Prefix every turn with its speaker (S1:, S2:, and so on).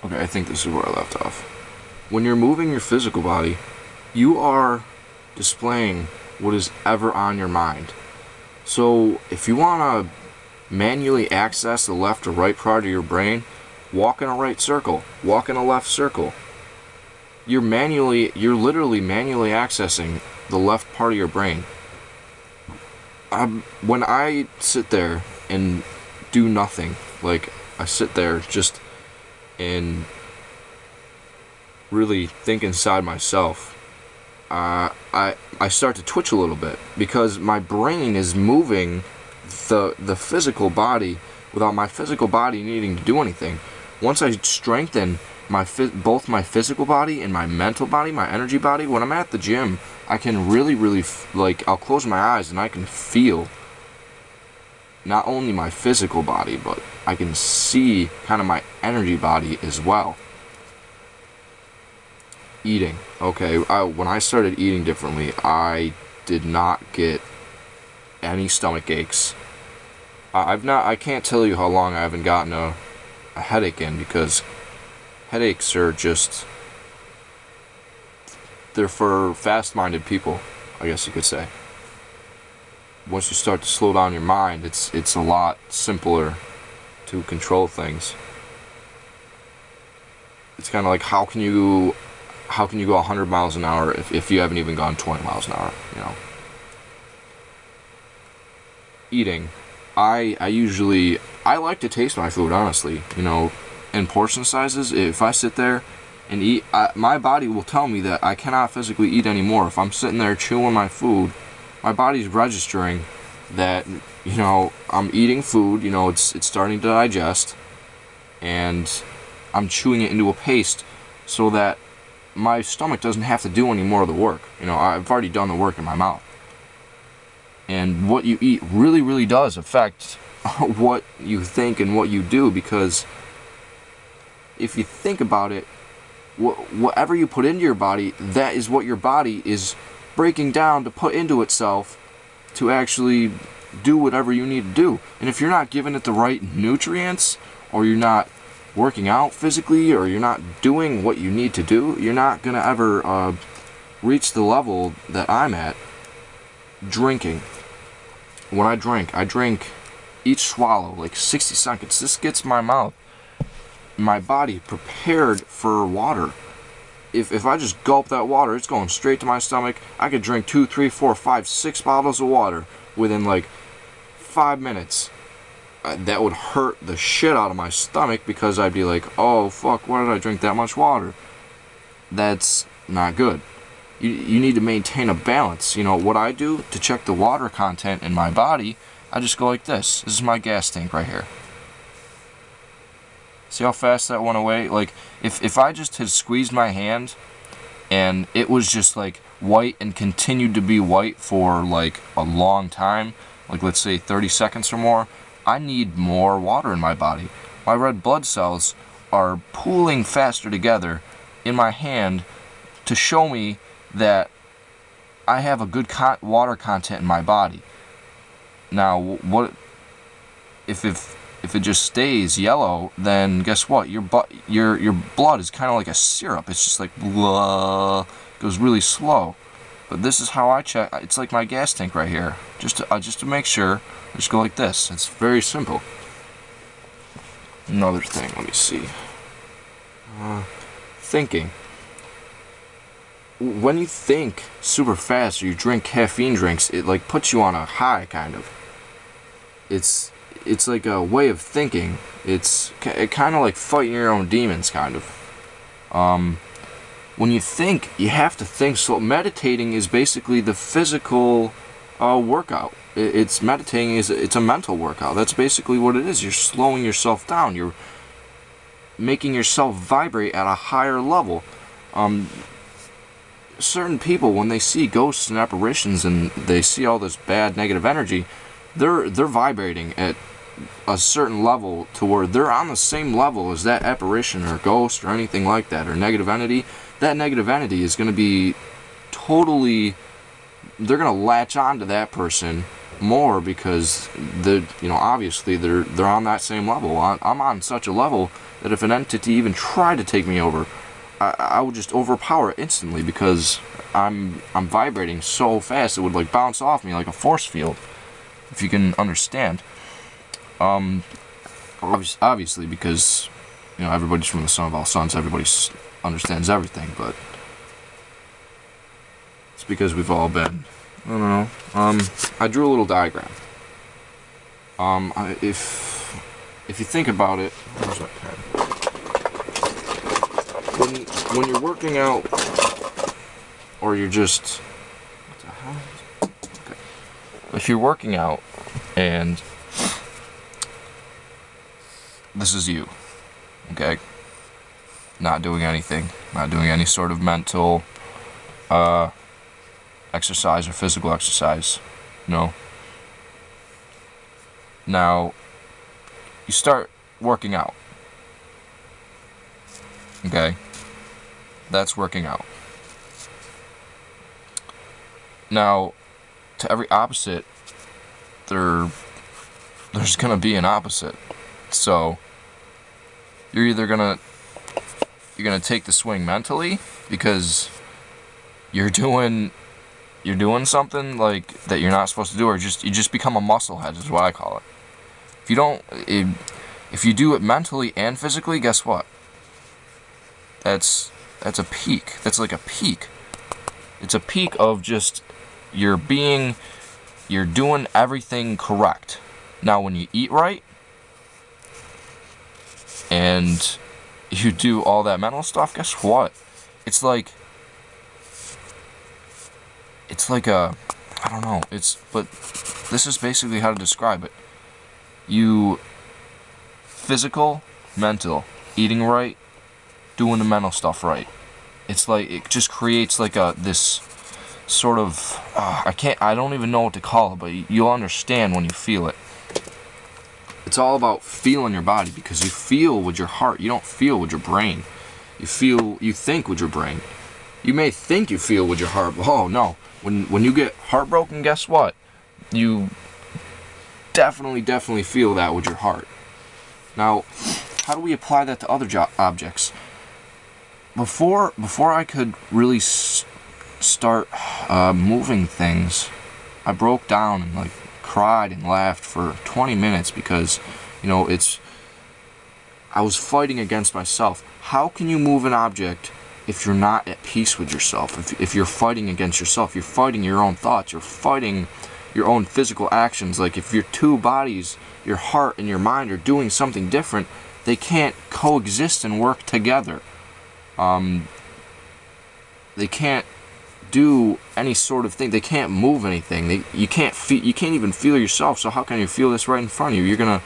S1: Okay, I think this is where I left off. When you're moving your physical body, you are displaying what is ever on your mind. So if you want to manually access the left or right part of your brain, walk in a right circle, walk in a left circle. You're literally manually accessing the left part of your brain. When I sit there and do nothing, like I sit there just and really think inside myself, I start to twitch a little bit because my brain is moving the physical body without my physical body needing to do anything. Once I strengthen both my physical body and my mental body, my energy body, when I'm at the gym, I can really I'll close my eyes and I can feel not only my physical body, but I can see kind of my energy body as well. Eating. Okay, when I started eating differently, I did not get any stomach aches. I can't tell you how long I haven't gotten a headache in, because headaches are just, they're for fast-minded people, I guess you could say. Once you start to slow down your mind, it's a lot simpler to control things. It's kind of like, how can you go 100 miles an hour if you haven't even gone 20 miles an hour, you know? Eating. I like to taste my food, honestly, you know, in portion sizes. If I sit there and eat, my body will tell me that I cannot physically eat anymore. If I'm sitting there chewing my food, my body's registering that, you know, I'm eating food, you know, it's starting to digest, and I'm chewing it into a paste so that my stomach doesn't have to do any more of the work. You know, I've already done the work in my mouth. And what you eat really does affect what you think and what you do, because if you think about it, whatever you put into your body, that is what your body is breaking down to put into itself to actually do whatever you need to do. And if you're not giving it the right nutrients, or you're not working out physically, or you're not doing what you need to do, you're not gonna ever reach the level that I'm at. Drinking. When I drink each swallow like 60 seconds. This gets my body prepared for water. If I just gulp that water, it's going straight to my stomach. I could drink 2, 3, 4, 5, 6 bottles of water within like 5 minutes. That would hurt the shit out of my stomach, because I'd be like, oh fuck, why did I drink that much water? That's not good. You need to maintain a balance. You know what I do to check the water content in my body? I just go like this. This is my gas tank right here. See how fast that went away? Like, if I just had squeezed my hand and it was just like white and continued to be white for like a long time, like let's say 30 seconds or more, I need more water in my body. My red blood cells are pooling faster together in my hand to show me that I have a good water content in my body. Now, what if it just stays yellow? Then guess what? Your blood is kind of like a syrup. It's just like blah, goes really slow. But this is how I check. It's like my gas tank right here. Just to make sure, just go like this. It's very simple. Another thing. Let me see. Thinking. When you think super fast, or you drink caffeine drinks, it like puts you on a high, kind of. It's like a way of thinking. It's kind of like fighting your own demons, kind of. When you think, you have to think. So meditating is basically the physical workout. It's a mental workout. That's basically what it is. You're slowing yourself down. You're making yourself vibrate at a higher level. Certain people, when they see ghosts and apparitions and they see all this bad negative energy, they're vibrating at a certain level to where they're on the same level as that apparition or ghost or anything like that, or negative entity. That negative entity is going to be totally, they're going to latch on to that person more because obviously they're on that same level. I'm on such a level that if an entity even tried to take me over, I would just overpower it instantly because I'm vibrating so fast it would like bounce off me like a force field, if you can understand. Obviously because everybody's from the son of all sons, everybody understands everything, but it's because we've all been, I don't know. I drew a little diagram. If you think about it, where's my pen? When you're working out, or you're just, what the hell? Okay. If you're working out, and this is you, okay? Not doing anything, not doing any sort of mental, exercise or physical exercise, no. Now, you start working out, okay? That's working out. Now, to every opposite, there's gonna be an opposite. So, you're either gonna take the swing mentally because you're doing something like that you're not supposed to do, or you just become a musclehead is what I call it. If you do it mentally and physically, guess what? That's a peak. That's like a peak. It's a peak of just you're doing everything correct. Now when you eat right and you do all that mental stuff, guess what? It's like I don't know, but this is basically how to describe it. Physical, mental, eating right, doing the mental stuff right. It's like, it just creates like this sort of, I don't even know what to call it, but you'll understand when you feel it. It's all about feeling your body, because you feel with your heart, you don't feel with your brain. You think with your brain. You may think you feel with your heart, but oh no. When you get heartbroken, guess what? You definitely feel that with your heart. Now, how do we apply that to other objects? Before I could really start moving things, I broke down and like cried and laughed for 20 minutes because, I was fighting against myself. How can you move an object if you're not at peace with yourself? If you're fighting against yourself, you're fighting your own thoughts, you're fighting your own physical actions. Like if your two bodies, your heart and your mind, are doing something different, they can't coexist and work together. They can't do any sort of thing. They can't move anything. You can't even feel yourself. So how can you feel this right in front of you? You're gonna